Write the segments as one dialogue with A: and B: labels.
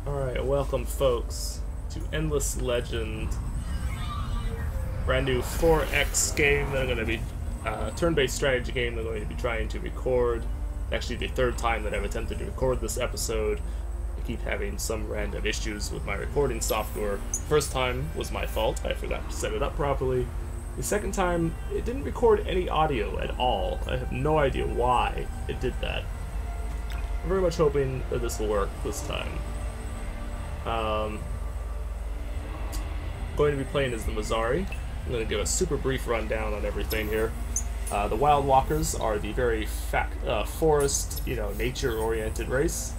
A: Alright, welcome folks to Endless Legend. Brand new 4X game that I'm going to be, turn-based strategy game that I'm going to be trying to record. Actually the third time that I've attempted to record this episode. I keep having some random issues with my recording software. First time was my fault, I forgot to set it up properly. The second time, it didn't record any audio at all. I have no idea why it did that. I'm very much hoping that this will work this time. Going to be playing as the Mezari. I'm going to give a super brief rundown on everything here. The Wild Walkers are the very forest, nature-oriented race.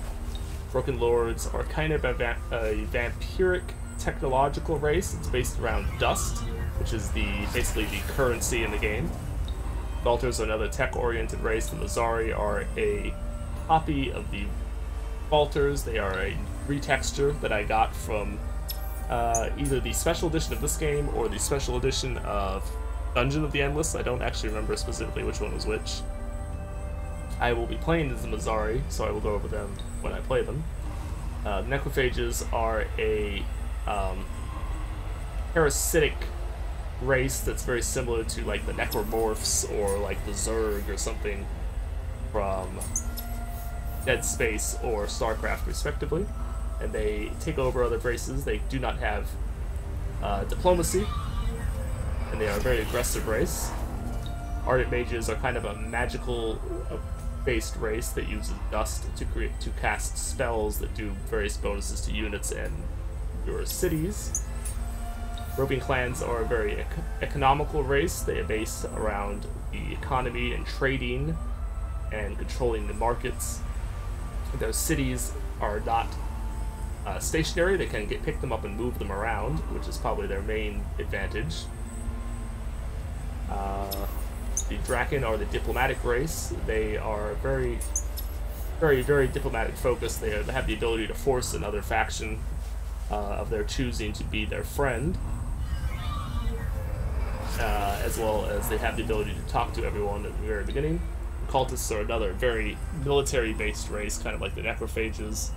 A: Broken Lords are kind of a vampiric technological race. It's based around dust, which is basically the currency in the game. Vaulters are another tech-oriented race. The Mezari are a copy of the Vaulters. They are a retexture that I got from either the special edition of this game or the special edition of Dungeon of the Endless. I don't actually remember specifically which one was which. I will be playing as the Mezari, so I will go over them when I play them. Necrophages are a parasitic race that's very similar to like the Necromorphs or like the Zerg or something from Dead Space or StarCraft respectively, and they take over other races. They do not have diplomacy, and they are a very aggressive race. Ardent Mages are kind of a magical based race that uses dust to cast spells that do various bonuses to units and your cities. Roving Clans are a very economical race. They are based around the economy and trading and controlling the markets. Their cities are not stationary. They can pick them up and move them around, which is probably their main advantage. The Draken are the diplomatic race. They are very, very, very diplomatic focused. They have the ability to force another faction of their choosing to be their friend, as well as they have the ability to talk to everyone at the very beginning. Cultists are another very military-based race, kind of like the Necrophages.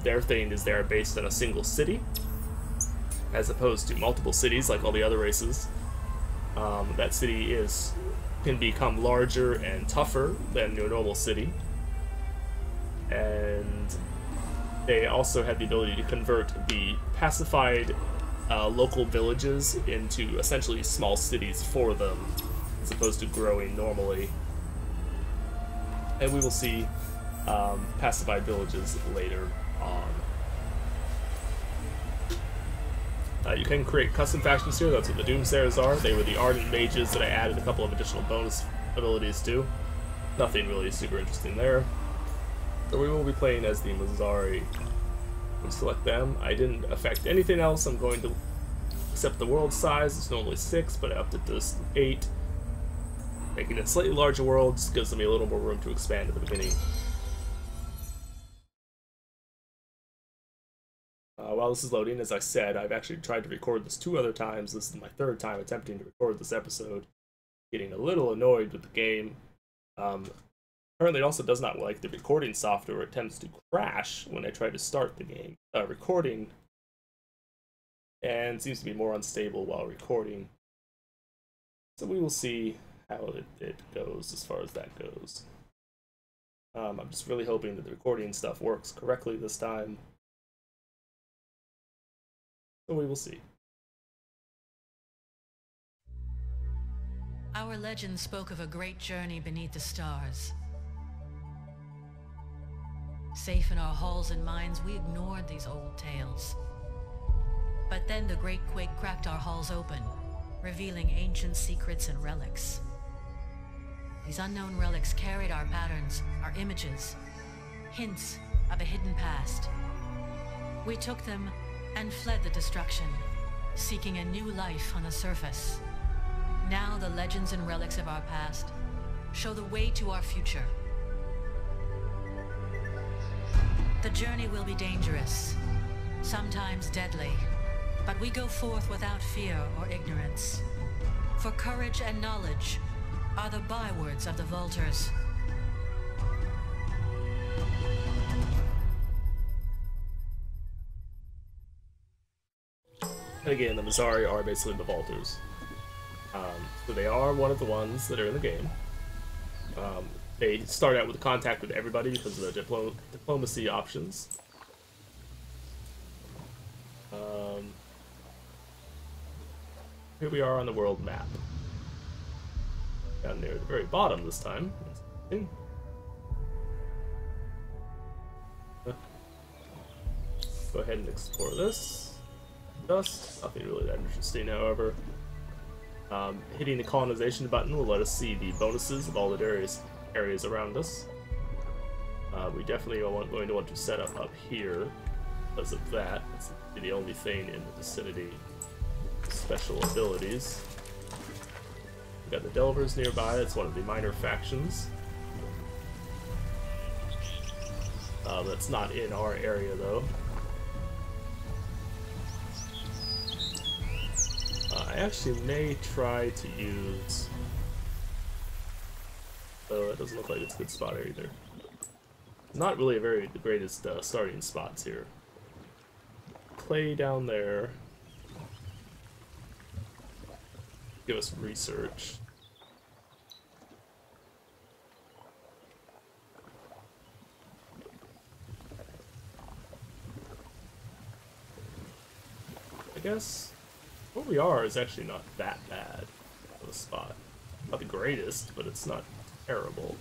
A: Their thing is they're based on a single city, as opposed to multiple cities like all the other races. That city can become larger and tougher than your normal city, and they also have the ability to convert the pacified local villages into essentially small cities for them, as opposed to growing normally. And we will see pacified villages later on. You can create custom factions here. That's what the Doomsayers are. They were the Ardent Mages that I added a couple of additional bonus abilities to. Nothing really super interesting there. So we will be playing as the Mezari. We'll select them. I didn't affect anything else. I'm going to accept the world size. It's normally 6, but I upped it to 8. Making it a slightly larger world just gives me a little more room to expand at the beginning. While this is loading, as I said, I've actually tried to record this 2 other times. This is my 3rd time attempting to record this episode. Getting a little annoyed with the game. Apparently it also does not like the recording software. It tends to crash when I try to start the game recording, and seems to be more unstable while recording. So we will see how it goes as far as that goes. I'm just really hoping that the recording stuff works correctly this time. So we will see.
B: Our legend spoke of a great journey beneath the stars. Safe in our halls and minds, we ignored these old tales. But then the great quake cracked our halls open, revealing ancient secrets and relics. These unknown relics carried our patterns, our images, hints of a hidden past. We took them and fled the destruction, seeking a new life on the surface. Now the legends and relics of our past show the way to our future. The journey will be dangerous, sometimes deadly, but we go forth without fear or ignorance. For courage and knowledge are the bywords of the Vaulters.
A: And again, the Mezari are basically the Vaulters. So they are one of the ones that are in the game. They start out with contact with everybody because of the diplomacy options. Here we are on the world map. Down near the very bottom this time. Go ahead and explore this. Dust, nothing really that interesting, however. Hitting the colonization button will let us see the bonuses of all the various areas around us. We definitely are going to want to set up here because of that. It's the only thing in the vicinity of special abilities. We've got the Delvers nearby, that's one of the minor factions. That's not in our area though. I actually may try to use... Oh, it doesn't look like it's a good spot either. Not really the greatest starting spots here. Clay down there. Give us research. I guess where we are is actually not that bad of a spot. Not the greatest, but it's not terrible.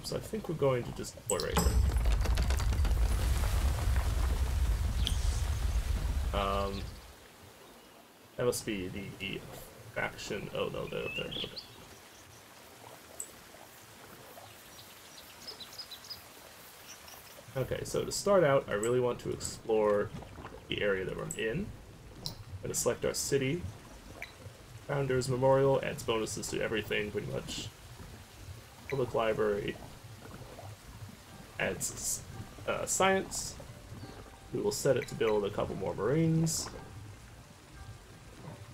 A: So I think we're going to just deploy right here. That must be the faction. Oh no, they're up there. Okay. Okay, so to start out, I really want to explore the area that we're in. I'm going to select our city. Founders Memorial adds bonuses to everything, pretty much. Public Library adds science. We will set it to build a couple more Marines.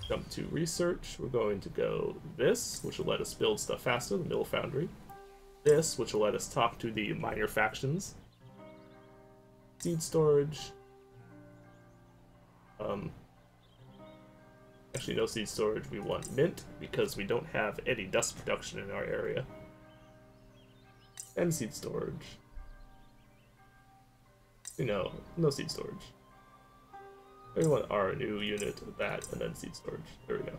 A: Jump to research. We're going to go this, which will let us build stuff faster, the Mill Foundry. This, which will let us talk to the minor factions. Seed storage. Actually, no seed storage. We want mint because we don't have any dust production in our area. And seed storage. No seed storage. We want our new unit of that and then seed storage. There we go.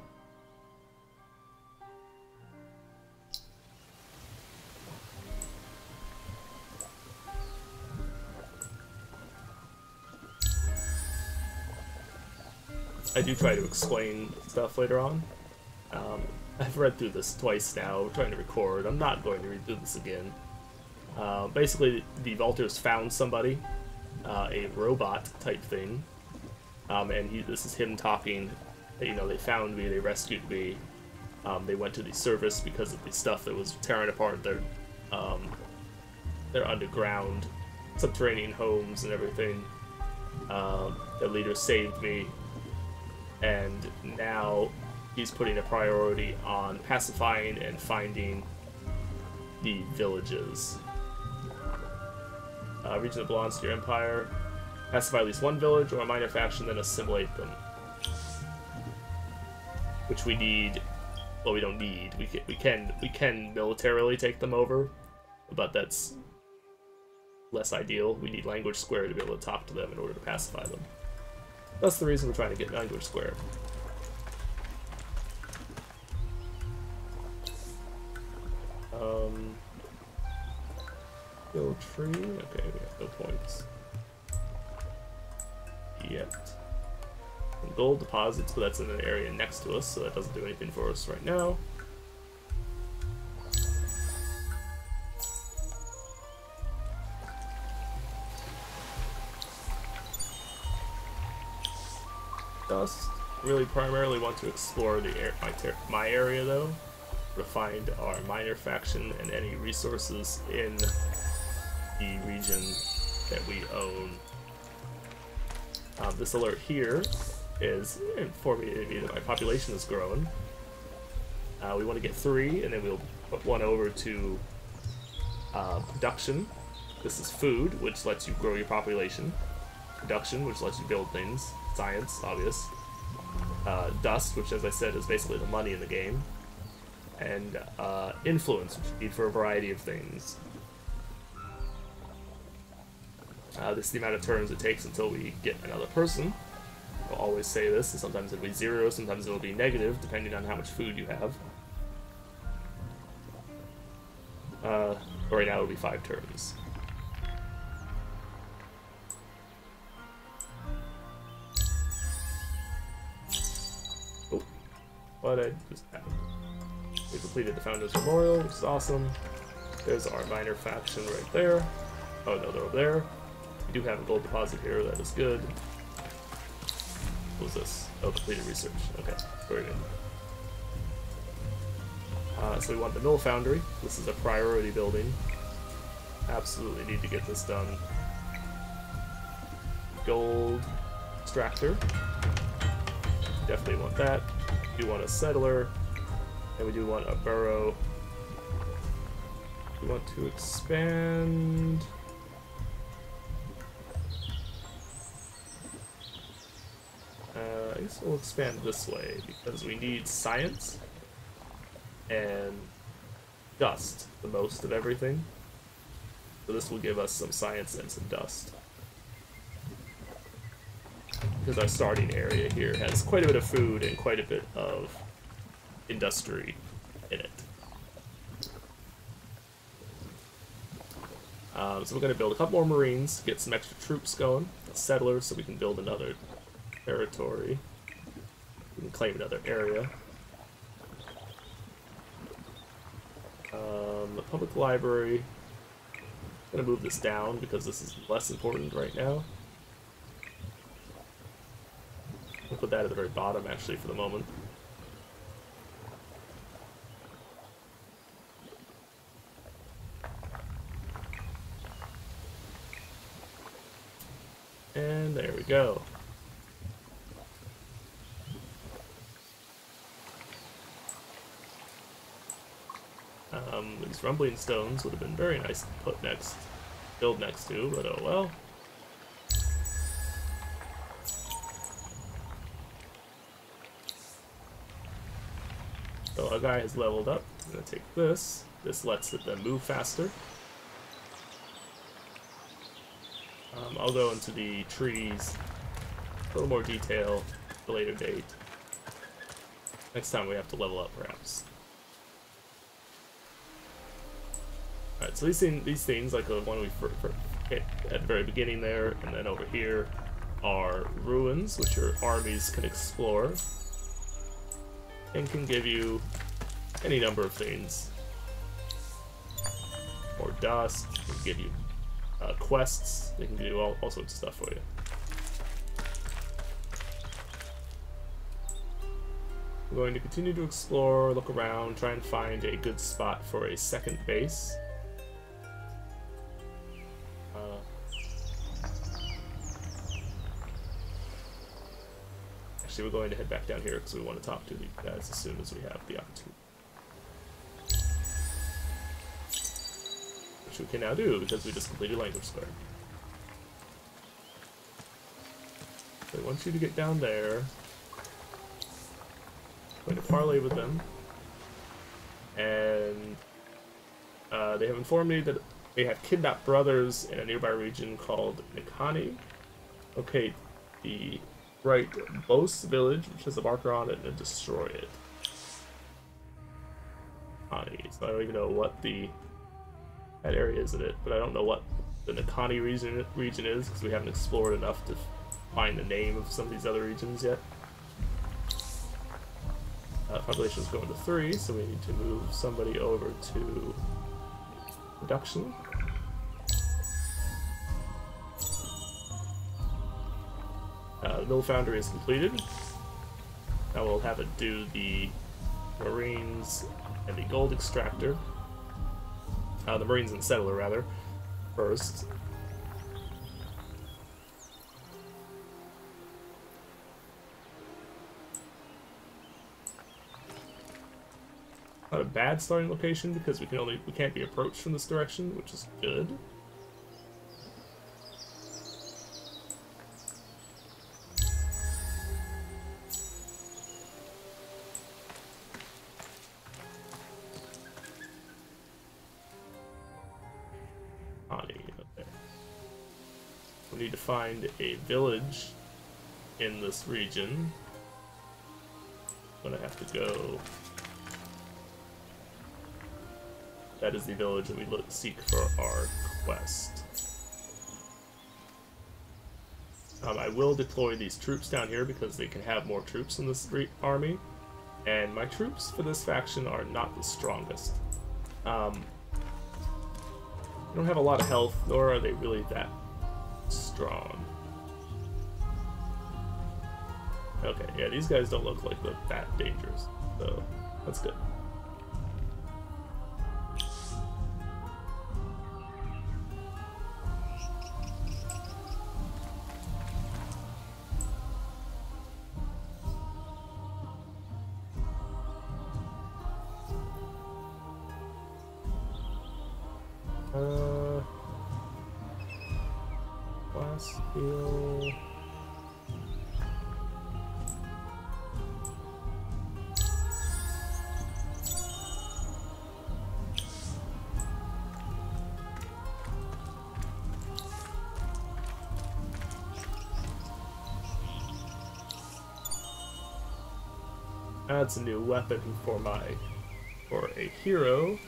A: I do try to explain stuff later on. I've read through this twice now, trying to record. I'm not going to read through this again. Basically, the Vaulters found somebody, a robot type thing, and this is him talking. You know, they found me, they rescued me. They went to the surface because of the stuff that was tearing apart their underground subterranean homes and everything. The leader saved me. And now he's putting a priority on pacifying and finding the villages. Region that belongs to your empire. Pacify at least one village or a minor faction, then assimilate them. Which we need. Well, we don't need. We can militarily take them over, but that's less ideal. We need language square to be able to talk to them in order to pacify them. That's the reason we're trying to get language square. Build tree. Okay, we have no points yet. And gold deposits, but that's in an area next to us, so that doesn't do anything for us right now. Dust. Really primarily want to explore the my area though, to find our minor faction and any resources in the region that we own. This alert here is informing me that my population is growing. We want to get 3, and then we'll put 1 over to production. This is food, which lets you grow your population. Production, which lets you build things. Science, obvious. Dust, which, as I said, is basically the money in the game. And influence, which you need for a variety of things. This is the amount of turns it takes until we get another person. I'll always say this, and sometimes it'll be 0, sometimes it'll be negative, depending on how much food you have. Right now it'll be 5 turns. Oh, what I just happened. We completed the Founders Memorial, which is awesome. There's our minor faction right there. Oh no, they're over there. We do have a gold deposit here, that is good. What was this? Oh, completed research. Okay, very good. So we want the Mill Foundry. This is a priority building. Absolutely need to get this done. Gold extractor. Definitely want that. We do want a settler. And we do want a burrow. We want to expand. I guess we'll expand this way because we need science and dust, the most of everything. So this will give us some science and some dust. Because our starting area here has quite a bit of food and quite a bit of industry in it. So we're going to build a couple more marines, get some extra troops going, settlers, so we can build another territory. We can claim another area. The public library. I'm going to move this down because this is less important right now. We'll put that at the very bottom actually for the moment. And there we go. These rumbling stones would have been very nice to put next, build next to, but oh well. So our guy has leveled up. I'm gonna take this. This lets it then move faster. I'll go into the trees, a little more detail at a later date. Next time we have to level up, perhaps. Alright, so these things, like the one we hit at the very beginning there, and then over here, are ruins, which your armies can explore, and can give you any number of things. More dust, can give you quests, they can do all sorts of stuff for you. I'm going to continue to explore, look around, try and find a good spot for a second base. Actually, we're going to head back down here because we want to talk to these guys as soon as we have the opportunity. Which we can now do because we just completed Language Square. So I want you to get down there. I'm going to parlay with them. And they have informed me that they have kidnapped brothers in a nearby region called Nikani. Okay, the right Bose village, which has a marker on it, and destroy it. So I don't even know what that area is in it, but I don't know what the Nikani region is because we haven't explored enough to find the name of some of these other regions yet. Population is going to 3, so we need to move somebody over to production. The mill foundry is completed. Now we'll have it do the marines and the gold extractor. The marines and settler, rather, first. Not a bad starting location because we can't be approached from this direction, which is good. Honey. Okay. We need to find a village in this region. I'm gonna have to go. That is the village that we seek for our quest. I will deploy these troops down here because they can have more troops in this army. And my troops for this faction are not the strongest. They don't have a lot of health, nor are they really that strong. Okay, yeah, these guys don't look like they're that dangerous, so that's good. Glass steel. That's a new weapon for a hero.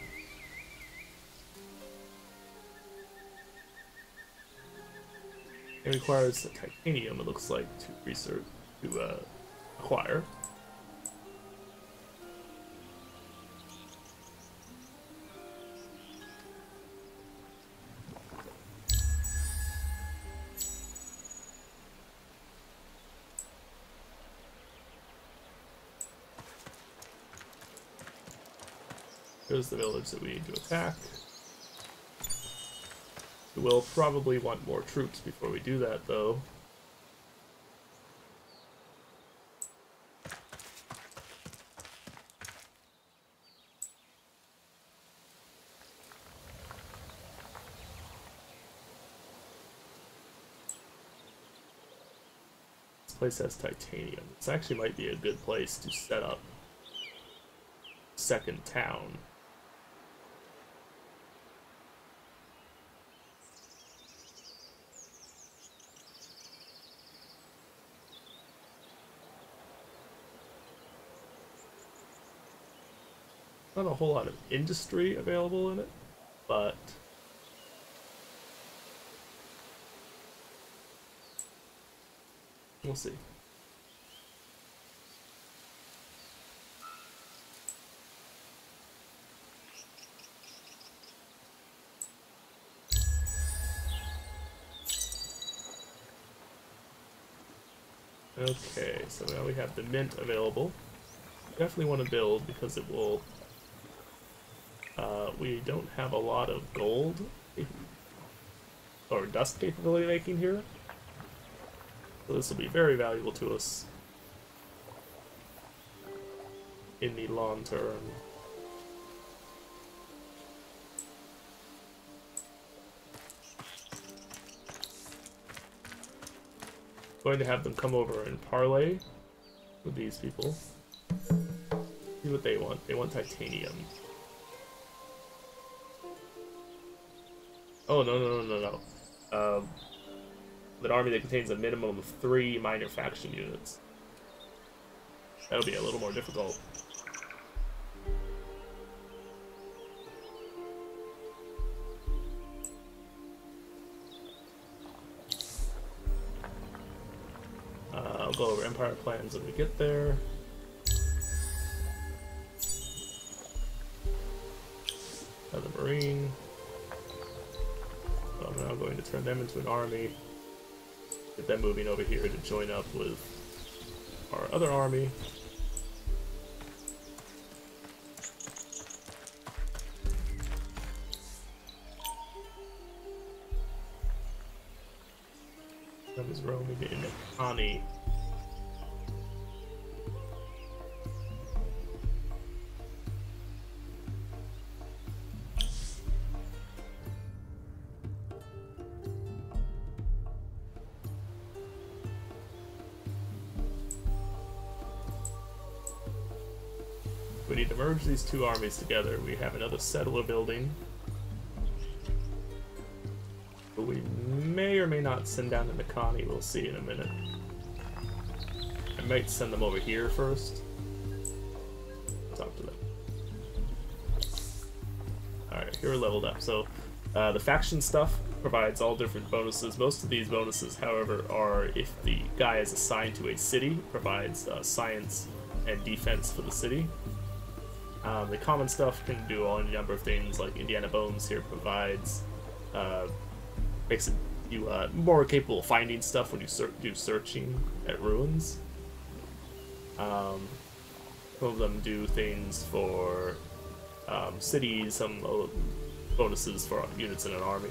A: It requires titanium, it looks like, to acquire. Here's the village that we need to attack. We will probably want more troops before we do that, though. This place has titanium. This actually might be a good place to set up a second town. Not a whole lot of industry available in it, but we'll see. Okay, so now we have the mint available. Definitely want to build because it will. We don't have a lot of gold or dust capability making here, so this will be very valuable to us in the long term. Going to have them come over and parlay with these people. See what they want. They want titanium. Oh, no. An army that contains a minimum of 3 minor faction units. That'll be a little more difficult. I'll go over empire plans when we get there. Another marine. I'm now going to turn them into an army. Get them moving over here to join up with our other army. That was roaming in Ani. We need to merge these two armies together. We have another settler building. But we may or may not send down to Nakani, we'll see in a minute. I might send them over here first. Talk to them. Alright, here we're leveled up. So, the faction stuff provides all different bonuses. Most of these bonuses, however, are if the guy is assigned to a city, provides science and defense for the city. The common stuff can do a number of things, like Indiana Bones here provides, makes it you more capable of finding stuff when you do searching at ruins. Some of them do things for cities, some bonuses for units in an army.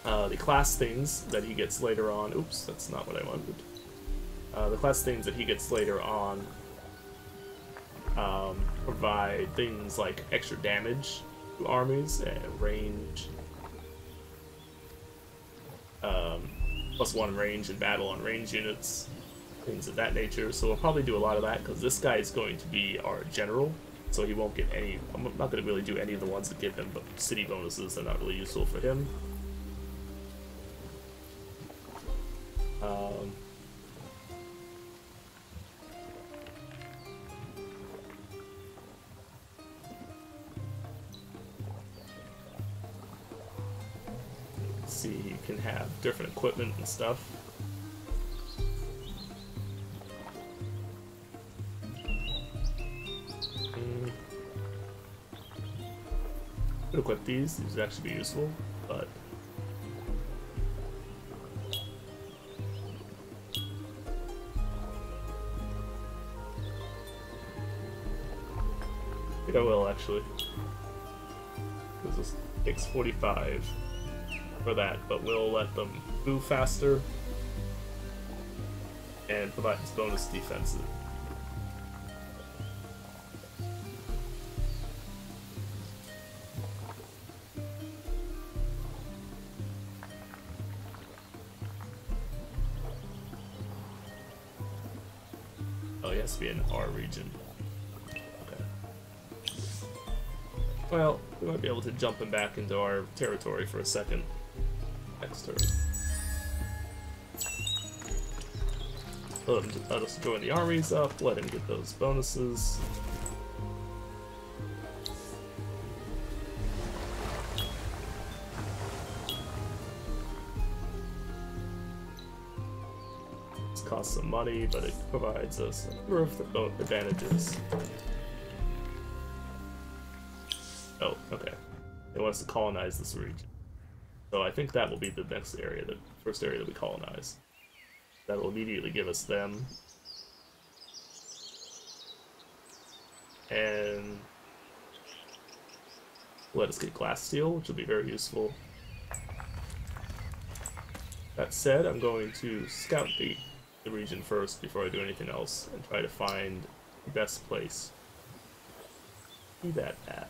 A: The class things that he gets later on, oops, that's not what I wanted. The class things that he gets later on provide things like extra damage to armies and range, +1 range in battle on range units, things of that nature. So we'll probably do a lot of that because this guy is going to be our general, so he won't get any. I'm not going to really do any of the ones that give him city bonuses. They're not really useful for him. See, you can have different equipment and stuff. Could equip these would actually be useful, but I think I will actually, because this takes 45 for that, but we'll let them move faster and provide this bonus defensive. Oh, he has to be in our region. Okay. Well, we might be able to jump him back into our territory for a second. Next turn. Let us join the armies up, let him get those bonuses. This costs some money, but it provides us a number of advantages. Oh, okay. They want us to colonize this region. So I think that will be the next area, the first area that we colonize. That will immediately give us them. And let us get glass steel, which will be very useful. That said, I'm going to scout the region first before I do anything else and try to find the best place to do that at.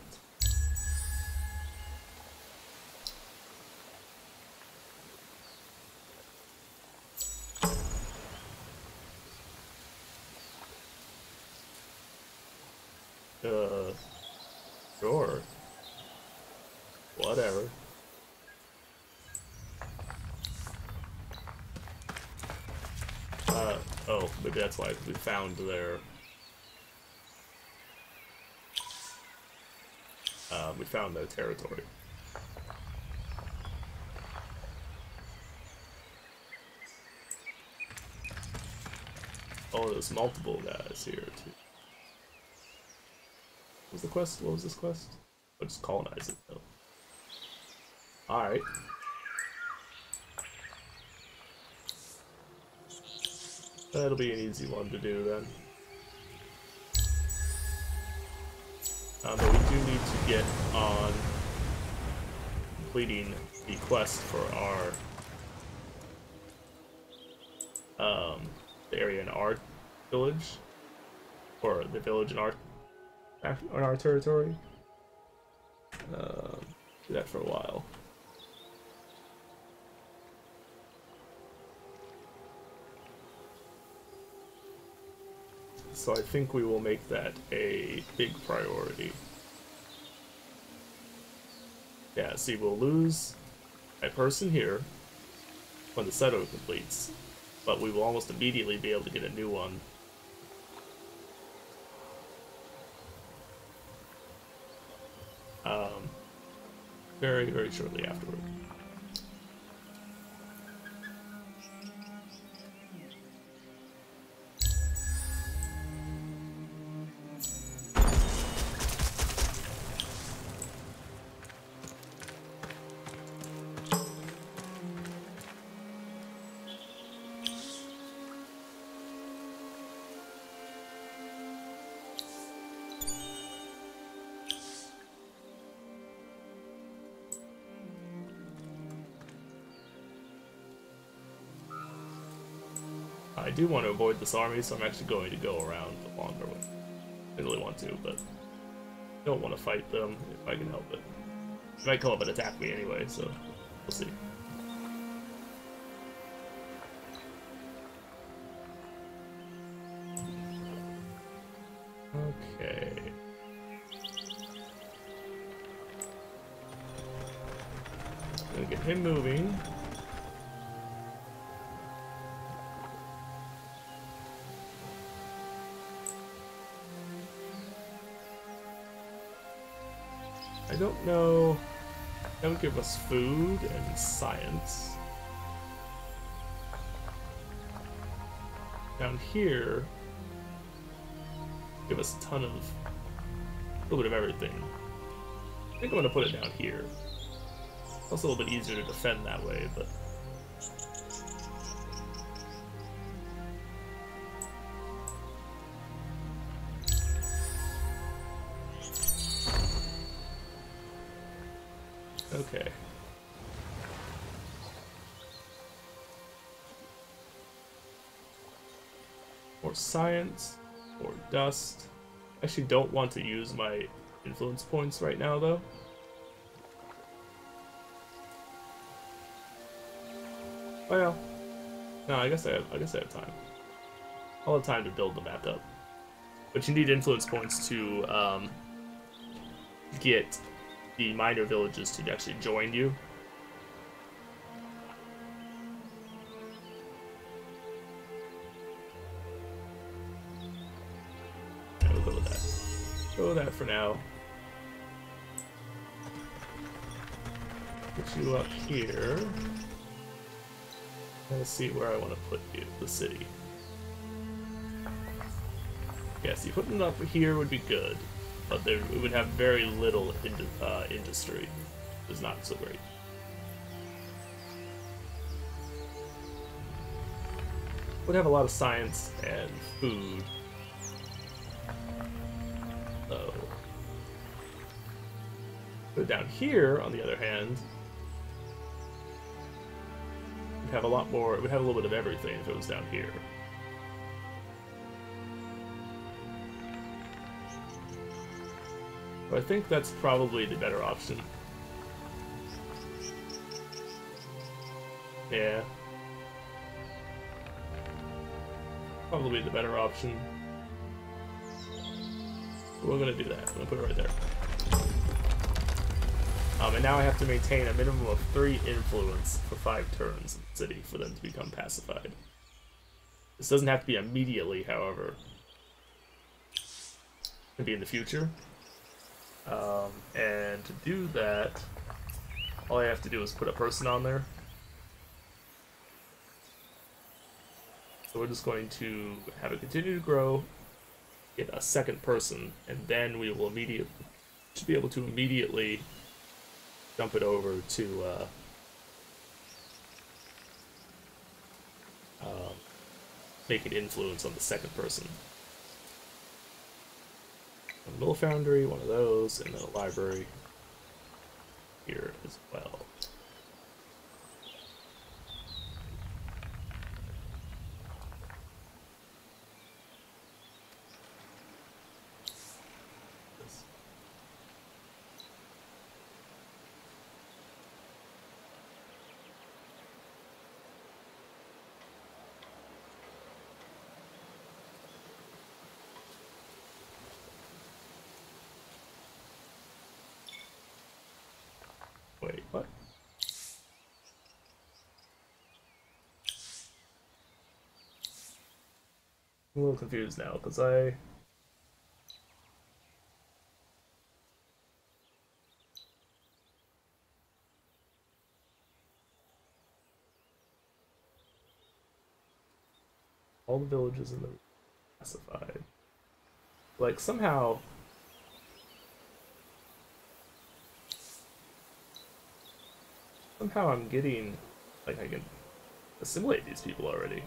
A: Sure. Whatever. Oh, maybe that's why we found their... we found their territory. Oh, there's multiple guys here, too. What was the quest? What was this quest? Oh, just colonize it, though. Alright. That'll be an easy one to do, then. But we do need to get on completing the quest for our the area in our village, or the village in our territory. Do that for a while. So I think we will make that a big priority. Yeah, see, we'll lose a person here when the setup completes, but we will almost immediately be able to get a new one. Very, very shortly afterward. I do want to avoid this army, so I'm actually going to go around the longer way. I really want to, but I don't want to fight them if I can help it. They might come up and attack me anyway, so we'll see. Okay. Gonna get him moving. I don't know. That would give us food and science. Down here, give us a ton of, a little bit of everything. I think I'm gonna put it down here. It's also a little bit easier to defend that way, but. Okay. More science, more dust. I actually don't want to use my influence points right now, though. Well, no, I guess I have time. I'll have time to build them back up. But you need influence points to get the minor villages to actually join you. Yeah, we'll go with that. Go with that for now. Put you up here. Let's see where I want to put you, the city. Yeah, see, putting it up here would be good, but it would have very little industry. It's not so great. Would have a lot of science and food. So, but down here, on the other hand, would have a lot more. It would have a little bit of everything if it was down here. But I think that's probably the better option. Yeah. Probably the better option. We're gonna do that. I'm gonna put it right there. And now I have to maintain a minimum of 3 influence for 5 turns in the city for them to become pacified. This doesn't have to be immediately, however. It can be in the future. And to do that, all I have to do is put a person on there. So we're just going to have it continue to grow, get a second person, and then we will should be able to immediately dump it over to make an influence on the second person. A mill foundry, one of those, and then a library here as well. Wait, what? I'm a little confused now, because I... All the villages in the classified. Like, somehow... Somehow I'm getting... Like, I can assimilate these people already.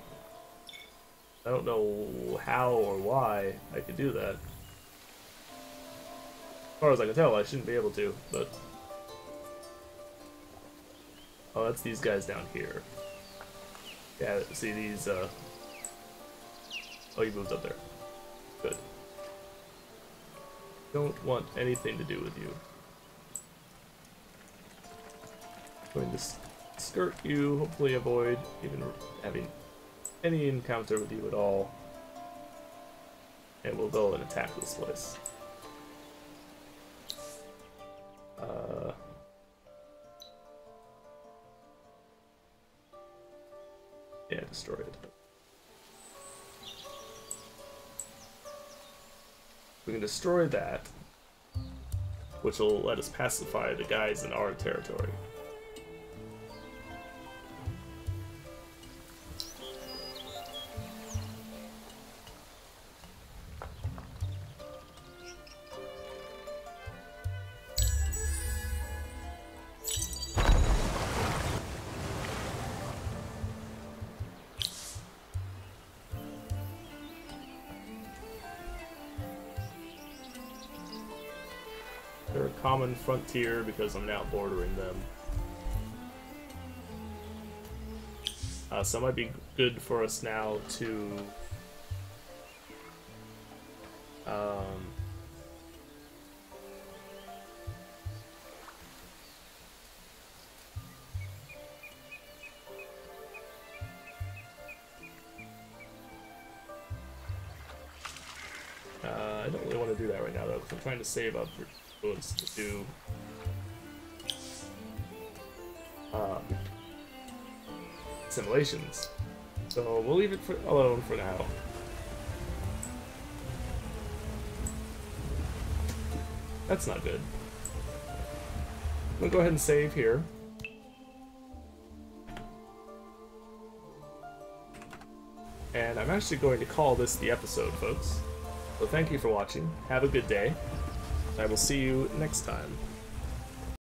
A: I don't know how or why I could do that. As far as I can tell, I shouldn't be able to, but... Oh, that's these guys down here. Yeah, see these, Oh, you moved up there. Good. Don't want anything to do with you. I'm going to skirt you, hopefully avoid even having any encounter with you at all. And we'll go and attack this place. Yeah, destroy it. We can destroy that, which will let us pacify the guys in our territory. They're a common frontier because I'm now bordering them. So it might be good for us now to I don't really want to do that right now though, because I'm trying to save up for influence to do simulations. So we'll leave it alone for now. That's not good. I'm gonna go ahead and save here. And I'm actually going to call this the episode, folks. So thank you for watching. Have a good day. I will see you next time.